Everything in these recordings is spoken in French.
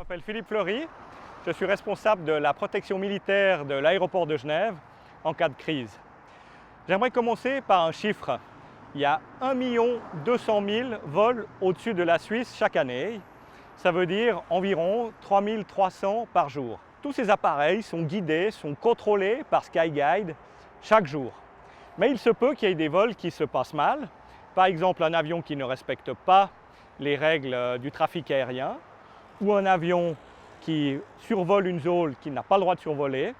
m'appelle Philippe Fleury, je suis responsable de la protection militaire de l'aéroport de Genève en cas de crise. J'aimerais commencer par un chiffre. Il y a 1 200 000 vols au-dessus de la Suisse chaque année. Ça veut dire environ 3 300 par jour. Tous ces appareils sont guidés, sont contrôlés par SkyGuide chaque jour. Mais il se peut qu'il y ait des vols qui se passent mal. Par exemple, un avion qui ne respecte pas les règles du trafic aérien ou un avion qui survole une zone qu'il n'a pas le droit de survoler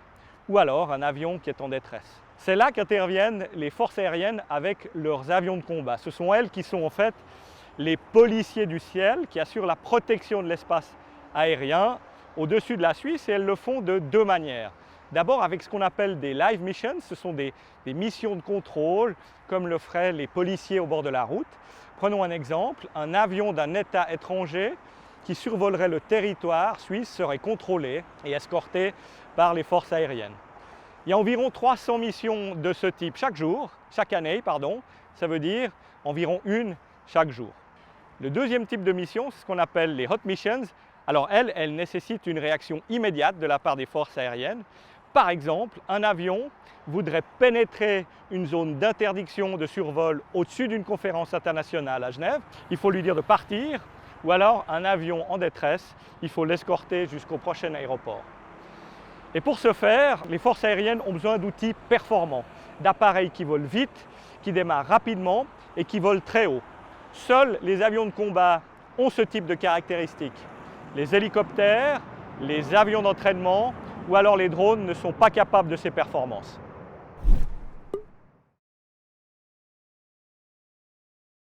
ou alors un avion qui est en détresse. C'est là qu'interviennent les forces aériennes avec leurs avions de combat. Ce sont elles qui sont en fait les policiers du ciel qui assurent la protection de l'espace aérien au-dessus de la Suisse et elles le font de deux manières. D'abord avec ce qu'on appelle des live missions, ce sont des missions de contrôle comme le feraient les policiers au bord de la route. Prenons un exemple, un avion d'un État étranger qui survolerait le territoire suisse serait contrôlé et escorté par les forces aériennes. Il y a environ 300 missions de ce type chaque année, ça veut dire environ une chaque jour. Le deuxième type de mission, c'est ce qu'on appelle les hot missions. Alors elles nécessitent une réaction immédiate de la part des forces aériennes. Par exemple, un avion voudrait pénétrer une zone d'interdiction de survol au-dessus d'une conférence internationale à Genève. Il faut lui dire de partir, ou alors un avion en détresse, il faut l'escorter jusqu'au prochain aéroport. Et pour ce faire, les forces aériennes ont besoin d'outils performants, d'appareils qui volent vite, qui démarrent rapidement et qui volent très haut. Seuls les avions de combat ont ce type de caractéristiques. Les hélicoptères, les avions d'entraînement ou alors les drones ne sont pas capables de ces performances.